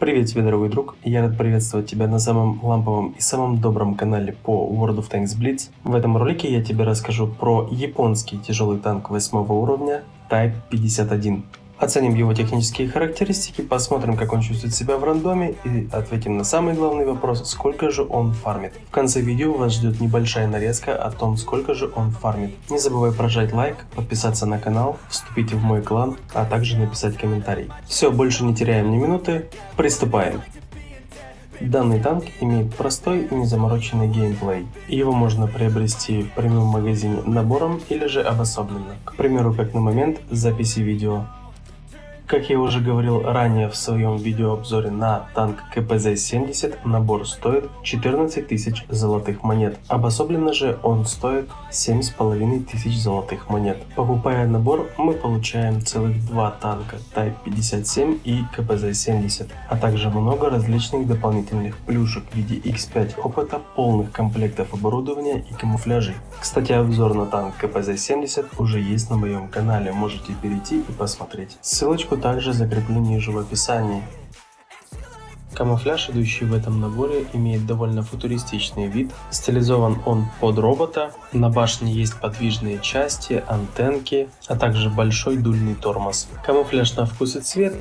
Привет тебе, дорогой друг! Я рад приветствовать тебя на самом ламповом и самом добром канале по World of Tanks Blitz. В этом ролике я тебе расскажу про японский тяжелый танк 8 уровня Type 51. Оценим его технические характеристики, посмотрим, как он чувствует себя в рандоме и ответим на самый главный вопрос, сколько же он фармит. В конце видео вас ждет небольшая нарезка о том, сколько же он фармит. Не забывай прожать лайк, подписаться на канал, вступить в мой клан, а также написать комментарий. Все, больше не теряем ни минуты, приступаем! Данный танк имеет простой и незамороченный геймплей. Его можно приобрести в премиум магазине набором или же обособленно, к примеру, как на момент записи видео. Как я уже говорил ранее в своем видеообзоре на танк КПЗ-70, набор стоит 14 тысяч золотых монет. Обособленно же он стоит 7500 золотых монет. Покупая набор, мы получаем целых два танка Type 57 и КПЗ-70, а также много различных дополнительных плюшек в виде X5 опыта, полных комплектов оборудования и камуфляжей. Кстати, обзор на танк КПЗ-70 уже есть на моем канале, можете перейти и посмотреть. Ссылочку также закреплю ниже в описании. Камуфляж, идущий в этом наборе, имеет довольно футуристичный вид. Стилизован он под робота. На башне есть подвижные части, антенки, а также большой дульный тормоз. Камуфляж на вкус и цвет.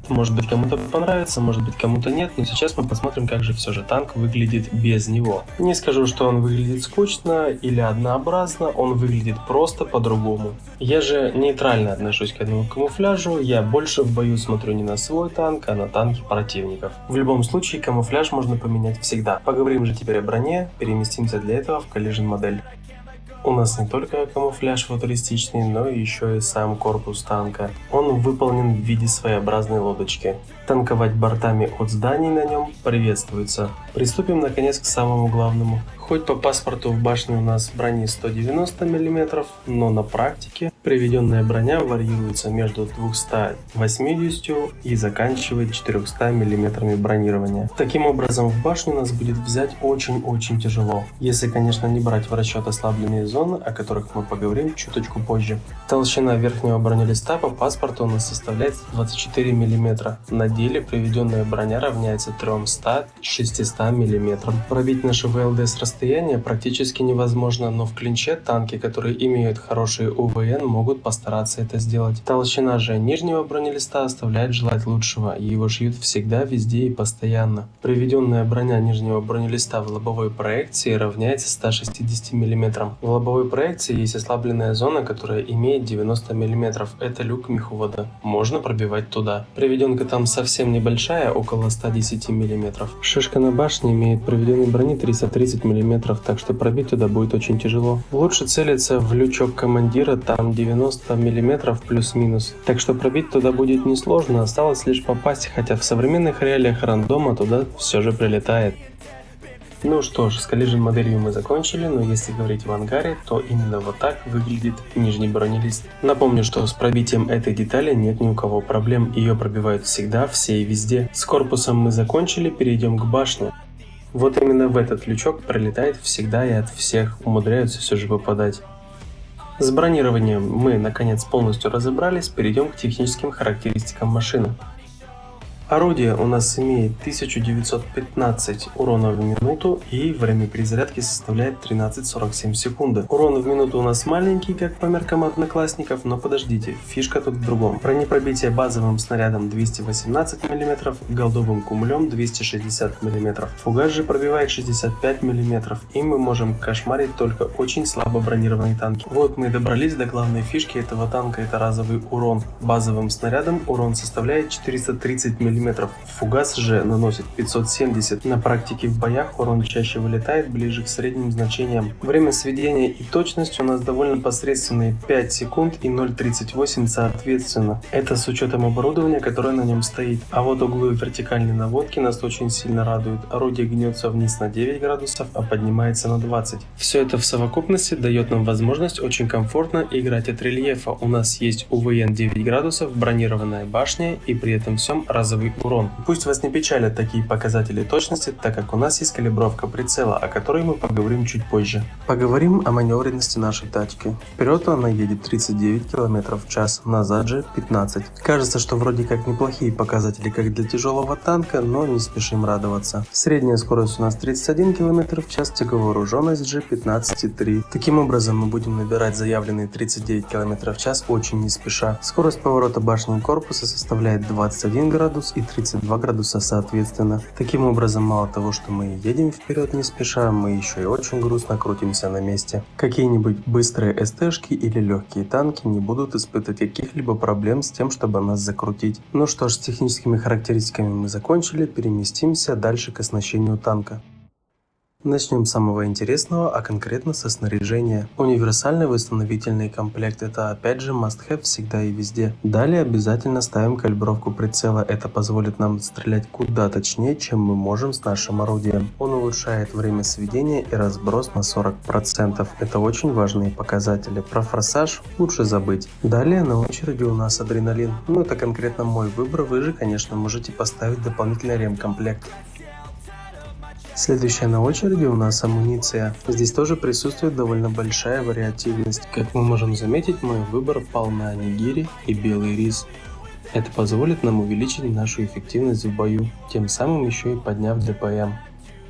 Может быть, кому-то понравится, может быть, кому-то нет, но сейчас мы посмотрим, как же все же танк выглядит без него. Не скажу, что он выглядит скучно или однообразно, он выглядит просто по-другому. Я же нейтрально отношусь к этому камуфляжу, я больше в бою смотрю не на свой танк, а на танки противников. В любом случае, камуфляж можно поменять всегда. Поговорим же теперь о броне, переместимся для этого в Collision модель. У нас не только камуфляж футуристичный, но и еще и сам корпус танка. Он выполнен в виде своеобразной лодочки. Танковать бортами от зданий на нем приветствуется. Приступим наконец к самому главному. Хоть по паспорту в башне у нас брони 190 мм, но на практике приведенная броня варьируется между 280 и заканчивает 400 мм бронирования. Таким образом, в башню нас будет взять очень-очень тяжело, если, конечно, не брать в расчет ослабленные зоны, о которых мы поговорим чуточку позже. Толщина верхнего бронелиста по паспорту у нас составляет 24 мм. На деле приведенная броня равняется 300-600 мм. Пробить наши ВЛД с расстояния практически невозможно, но в клинче танки, которые имеют хорошие УВН, могут постараться это сделать. Толщина же нижнего бронелиста оставляет желать лучшего, его шьют всегда, везде и постоянно. Приведенная броня нижнего бронелиста в лобовой проекции равняется 160 мм. В лобовой проекции есть ослабленная зона, которая имеет 90 мм. Это люк мехвода. Можно пробивать туда. Приведенка там совсем небольшая, около 110 мм. Шишка на башне имеет приведенной брони 330 мм, так что пробить туда будет очень тяжело. Лучше целиться в лючок командира, там 90 мм плюс-минус. Так что пробить туда будет несложно, осталось лишь попасть, хотя в современных реалиях рандома туда все же прилетает. Ну что ж, с Collision моделью мы закончили, но если говорить в ангаре, то именно вот так выглядит нижний бронелист. Напомню, что с пробитием этой детали нет ни у кого проблем, ее пробивают всегда, все и везде. С корпусом мы закончили, перейдем к башне. Вот именно в этот лючок пролетает всегда и от всех, умудряются все же попадать. С бронированием мы наконец полностью разобрались, перейдем к техническим характеристикам машины. Орудие у нас имеет 1915 урона в минуту и время перезарядки составляет 13,47 секунды. Урон в минуту у нас маленький, как по меркам одноклассников, но подождите, фишка тут в другом. Бронепробитие базовым снарядом 218 мм, голдовым кумулем 260 мм. Фугас же пробивает 65 мм, и мы можем кошмарить только очень слабо бронированные танки. Вот мы и добрались до главной фишки этого танка, это разовый урон. Базовым снарядом урон составляет 430 мм. Фугас же наносит 570. На практике в боях урон чаще вылетает ближе к средним значениям. Время сведения и точность у нас довольно посредственные 5 секунд и 0,38 соответственно. Это с учетом оборудования, которое на нем стоит. А вот углы вертикальной наводки нас очень сильно радуют. Орудие гнется вниз на 9 градусов, а поднимается на 20. Все это в совокупности дает нам возможность очень комфортно играть от рельефа. У нас есть УВН 9 градусов, бронированная башня и при этом всем разовый базовый урон. Пусть вас не печалят такие показатели точности, так как у нас есть калибровка прицела, о которой мы поговорим чуть позже. Поговорим о маневренности нашей тачки. Вперед она едет 39 км в час, назад же 15. Кажется, что вроде как неплохие показатели как для тяжелого танка, но не спешим радоваться. Средняя скорость у нас 31 км в час, тяговооруженность же 15,3. Таким образом мы будем набирать заявленные 39 км в час очень не спеша. Скорость поворота башни и корпуса составляет 21 градус и 32 градуса соответственно. Таким образом, мало того, что мы едем вперед не спеша, мы еще и очень грустно крутимся на месте. Какие-нибудь быстрые СТшки или легкие танки не будут испытывать каких-либо проблем с тем, чтобы нас закрутить. Ну что ж, с техническими характеристиками мы закончили, переместимся дальше к оснащению танка. Начнем с самого интересного, а конкретно со снаряжения. Универсальный восстановительный комплект — это опять же must-have всегда и везде. Далее обязательно ставим калибровку прицела, это позволит нам стрелять куда точнее, чем мы можем с нашим орудием. Он улучшает время сведения и разброс на 40%. Это очень важные показатели. Про форсаж лучше забыть. Далее на очереди у нас адреналин. Ну это конкретно мой выбор, вы же конечно можете поставить дополнительный ремкомплект. Следующая на очереди у нас амуниция. Здесь тоже присутствует довольно большая вариативность. Как мы можем заметить, мой выбор пал на нигири и белый рис. Это позволит нам увеличить нашу эффективность в бою, тем самым еще и подняв ДПМ.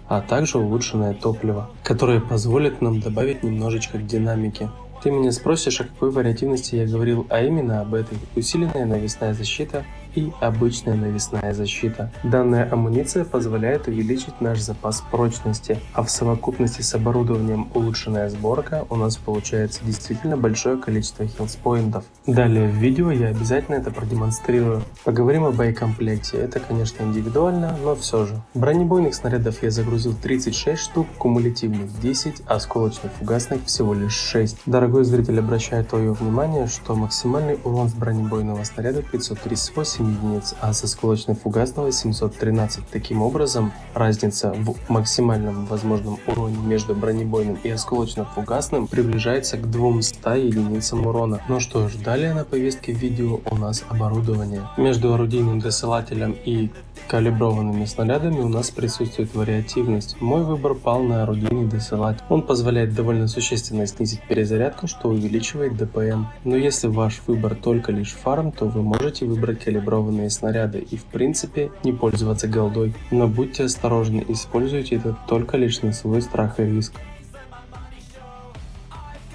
А также улучшенное топливо, которое позволит нам добавить немножечко к динамике. Ты меня спросишь, о какой вариативности я говорил, а именно об этой: усиленная навесная защита и обычная навесная защита. Данная амуниция позволяет увеличить наш запас прочности, а в совокупности с оборудованием улучшенная сборка у нас получается действительно большое количество хилспоинтов. Далее в видео я обязательно это продемонстрирую. Поговорим о боекомплекте. Это конечно индивидуально, но все же. Бронебойных снарядов я загрузил 36 штук, кумулятивных 10, а осколочно-фугасных всего лишь 6. Дорогой зритель, обращаю твое внимание, что максимальный урон с бронебойного снаряда 538 единиц, а со осколочно-фугасного 713. Таким образом, разница в максимальном возможном уроне между бронебойным и осколочно-фугасным приближается к 200 единицам урона. Ну что ж, далее на повестке видео у нас оборудование. Между орудийным досылателем и калиброванными снарядами у нас присутствует вариативность. Мой выбор пал на орудийный досылатель. Он позволяет довольно существенно снизить перезарядку, что увеличивает ДПМ. Но если ваш выбор только лишь фарм, то вы можете выбрать калиброванные снаряды и в принципе не пользоваться голдой. Но будьте осторожны, используйте это только лишь на свой страх и риск.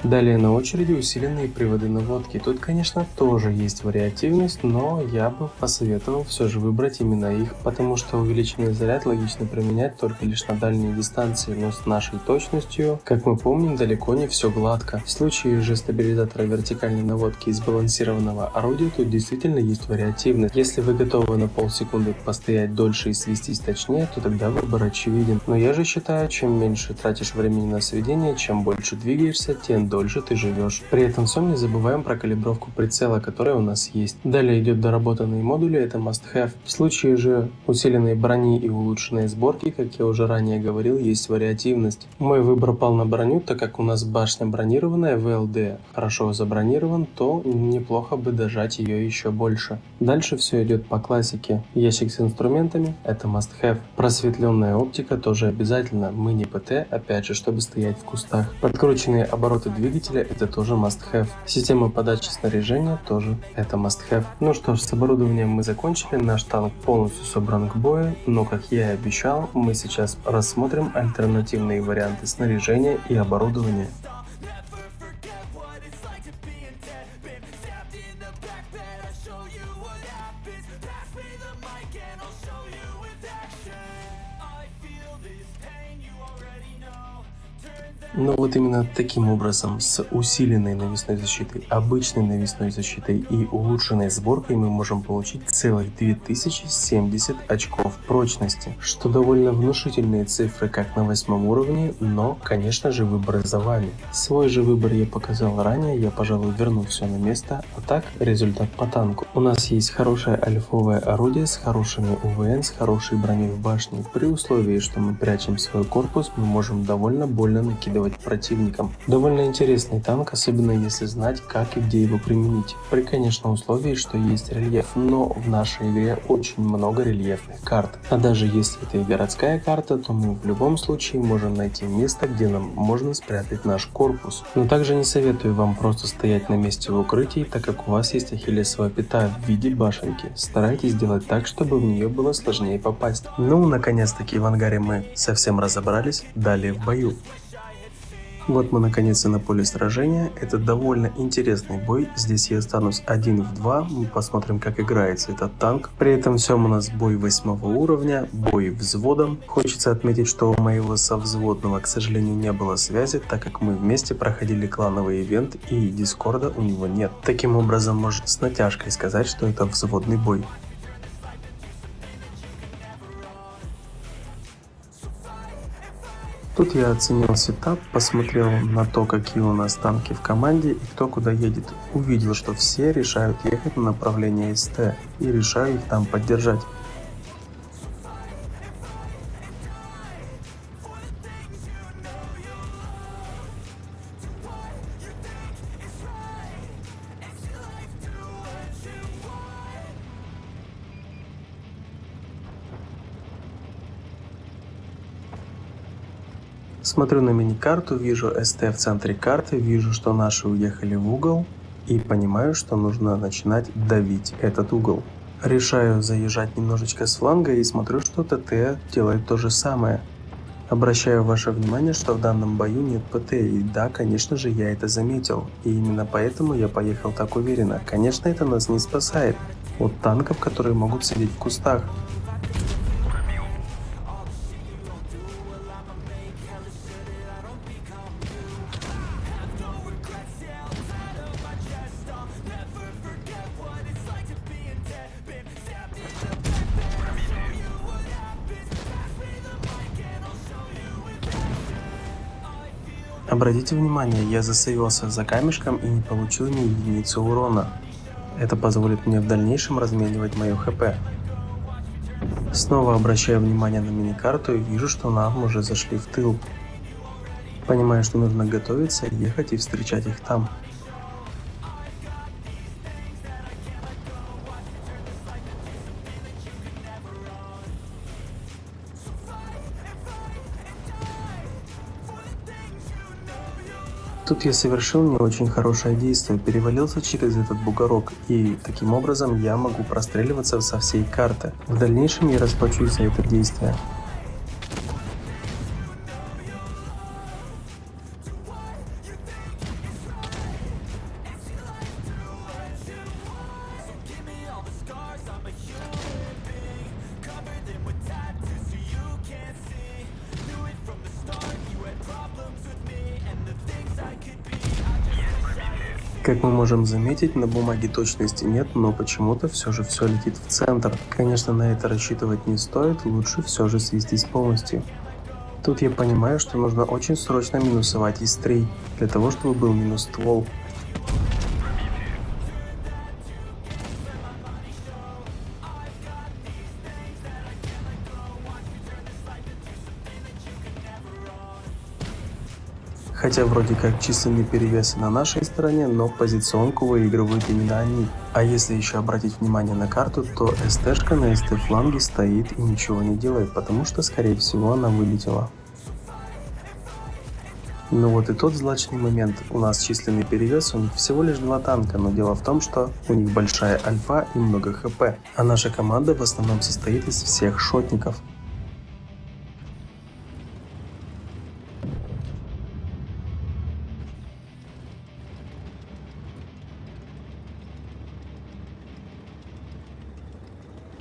Далее на очереди усиленные приводы наводки. Тут, конечно, тоже есть вариативность, но я бы посоветовал все же выбрать именно их, потому что увеличенный заряд логично применять только лишь на дальние дистанции, но с нашей точностью, как мы помним, далеко не все гладко. В случае же стабилизатора вертикальной наводки и сбалансированного орудия тут действительно есть вариативность. Если вы готовы на полсекунды постоять дольше и свестись точнее, то тогда выбор очевиден. Но я же считаю, чем меньше тратишь времени на сведение, чем больше двигаешься, тем дольше ты живешь. При этом всем не забываем про калибровку прицела, которая у нас есть. Далее идет доработанные модули, это must-have. В случае же усиленной брони и улучшенной сборки, как я уже ранее говорил, есть вариативность. Мой выбор пал на броню, так как у нас башня бронированная, ВЛД хорошо забронирован, то неплохо бы дожать ее еще больше. Дальше все идет по классике. Ящик с инструментами, это must-have. Просветленная оптика тоже обязательно. Мы не ПТ, опять же, чтобы стоять в кустах. Подкрученные обороты двигателя, это тоже must-have. Система подачи снаряжения тоже это must-have. Ну что ж, с оборудованием мы закончили, наш танк полностью собран к бою, но как я и обещал, мы сейчас рассмотрим альтернативные варианты снаряжения и оборудования. Но вот именно таким образом, с усиленной навесной защитой, обычной навесной защитой и улучшенной сборкой мы можем получить целых 2070 очков прочности, что довольно внушительные цифры как на 8 уровне, но, конечно же, выбор за вами. Свой же выбор я показал ранее, я, пожалуй, верну все на место, а так результат по танку. У нас есть хорошее альфовое орудие с хорошими УВН, с хорошей броней в башне. При условии, что мы прячем свой корпус, мы можем довольно больно накидывать накидывать противникам. Довольно интересный танк, особенно если знать, как и где его применить. При, конечно, условии, что есть рельеф, но в нашей игре очень много рельефных карт. А даже если это и городская карта, то мы в любом случае можем найти место, где нам можно спрятать наш корпус. Но также не советую вам просто стоять на месте в укрытии, так как у вас есть ахиллесова пята в виде башенки. Старайтесь сделать так, чтобы в нее было сложнее попасть. Ну, наконец-таки в ангаре мы совсем разобрались, далее в бою. Вот мы наконец-то на поле сражения. Это довольно интересный бой. Здесь я останусь 1 в 2. Мы посмотрим, как играется этот танк. При этом всем у нас бой 8 уровня, бой взводом. Хочется отметить, что у моего совзводного, к сожалению, не было связи, так как мы вместе проходили клановый ивент и дискорда у него нет. Таким образом, можно с натяжкой сказать, что это взводный бой. Тут я оценил сетап, посмотрел на то, какие у нас танки в команде и кто куда едет. Увидел, что все решают ехать на направление СТ и решаю их там поддержать. Смотрю на мини-карту, вижу СТ в центре карты, вижу, что наши уехали в угол и понимаю, что нужно начинать давить этот угол. Решаю заезжать немножечко с фланга и смотрю, что ТТ делает то же самое. Обращаю ваше внимание, что в данном бою нет ПТ, и да, конечно же, я это заметил, и именно поэтому я поехал так уверенно. Конечно, это нас не спасает от танков, которые могут сидеть в кустах. Обратите внимание, я засейвился за камешком и не получил ни единицы урона. Это позволит мне в дальнейшем разменивать мое хп. Снова обращаю внимание на миникарту и вижу, что нам уже зашли в тыл. Понимаю, что нужно готовиться, ехать и встречать их там. Тут я совершил не очень хорошее действие, перевалился через этот бугорок, и таким образом я могу простреливаться со всей карты. В дальнейшем я расплачусь за это действие. Как мы можем заметить, на бумаге точности нет, но почему-то все же все летит в центр. Конечно, на это рассчитывать не стоит, лучше все же свестись полностью. Тут я понимаю, что нужно очень срочно минусовать Is-3, для того, чтобы был минус ствол. Хотя вроде как численный перевес на нашей стороне, но позиционку выигрывают именно они. А если еще обратить внимание на карту, то СТ-шка на СТ-фланге стоит и ничего не делает, потому что скорее всего она вылетела. Ну вот и тот злачный момент. У нас численный перевес, у них всего лишь 2 танка, но дело в том, что у них большая альфа и много хп. А наша команда в основном состоит из всех шотников.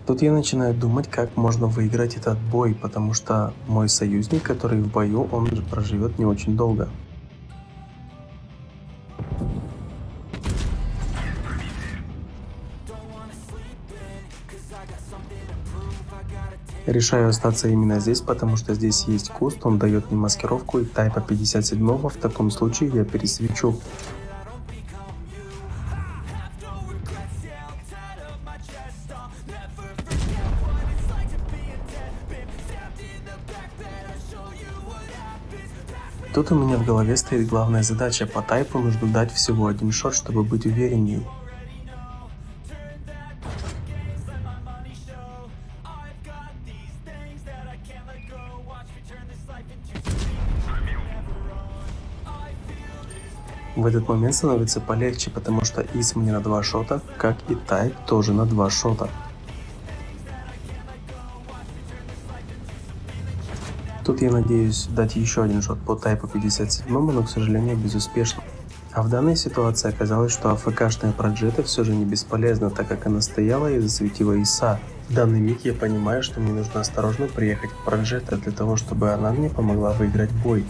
Тут я начинаю думать, как можно выиграть этот бой, потому что мой союзник, который в бою, он же проживет не очень долго. Решаю остаться именно здесь, потому что здесь есть куст, он дает мне маскировку и тайпа 57, в таком случае я пересвечу. тут у меня в голове стоит главная задача. По тайпу нужно дать всего один шот, чтобы быть уверенней. В этот момент становится полегче, потому что ис мне на 2 шота, как и тайп тоже на 2 шота. Тут я надеюсь дать еще один шот по тайпу 57, но, к сожалению, безуспешно. А в данной ситуации оказалось, что АФКшная Проджета все же не бесполезна, так как она стояла и засветила иса. В данный миг я понимаю, что мне нужно осторожно приехать к Проджета для того, чтобы она мне помогла выиграть бой.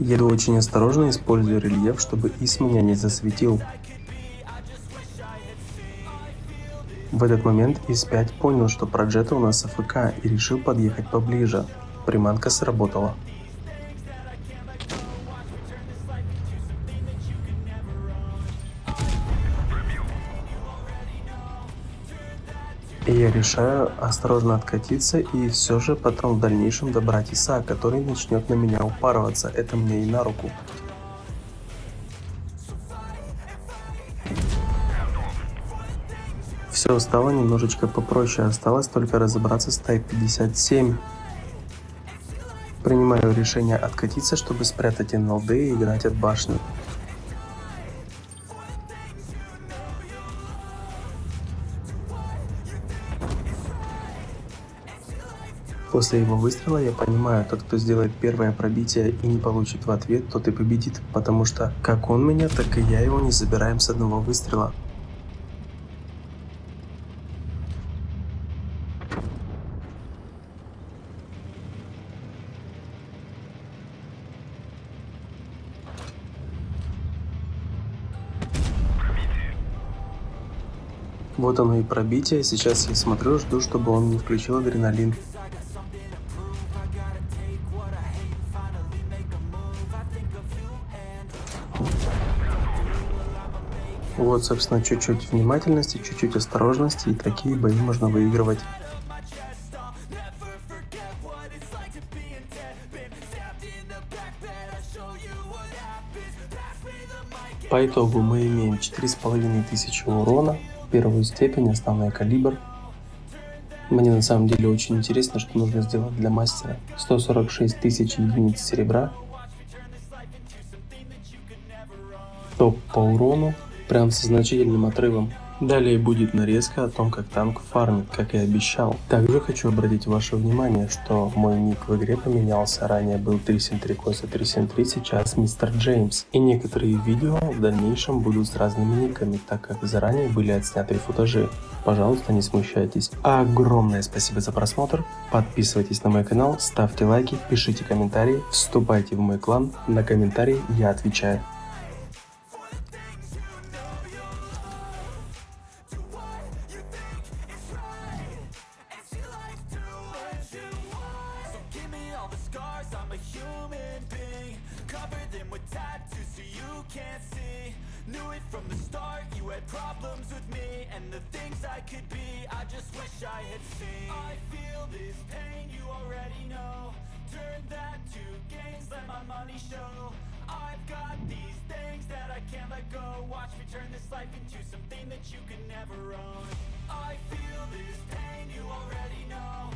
Еду очень осторожно, используя рельеф, чтобы ис меня не засветил. В этот момент ис-5 понял, что Проджета у нас АФК и решил подъехать поближе. Приманка сработала. И я решаю осторожно откатиться и все же потом в дальнейшем добрать иса, который начнет на меня упарываться. Это мне и на руку. Все стало немножечко попроще, осталось только разобраться с Type 57. Принимаю решение откатиться, чтобы спрятать НЛД и играть от башни. После его выстрела я понимаю, тот, кто сделает первое пробитие и не получит в ответ, тот и победит, потому что как он меня, так и я его не забираем с одного выстрела. Вот оно и пробитие, сейчас я смотрю, жду, чтобы он не включил адреналин. Вот, собственно, чуть-чуть внимательности, чуть-чуть осторожности, и такие бои можно выигрывать. По итогу мы имеем 4500 урона, первую степень, основной калибр. Мне на самом деле очень интересно, что нужно сделать для мастера. 146 тысяч единиц серебра. Топ по урону, прям со значительным отрывом. Далее будет нарезка о том, как танк фармит, как и обещал. Также хочу обратить ваше внимание, что мой ник в игре поменялся. Ранее был 373 Коса 373, сейчас Мистер Джеймс. И некоторые видео в дальнейшем будут с разными никами, так как заранее были отсняты футажи. Пожалуйста, не смущайтесь. Огромное спасибо за просмотр. Подписывайтесь на мой канал, ставьте лайки, пишите комментарии, вступайте в мой клан. На комментарии я отвечаю. I'm a human being, covered them with tattoos so you can't see. Knew it from the start, you had problems with me and the things I could be, I just wish I had seen. I feel this pain, you already know. Turn that to gains, let my money show. I've got these things that I can't let go. Watch me turn this life into something that you can never own. I feel this pain, you already know.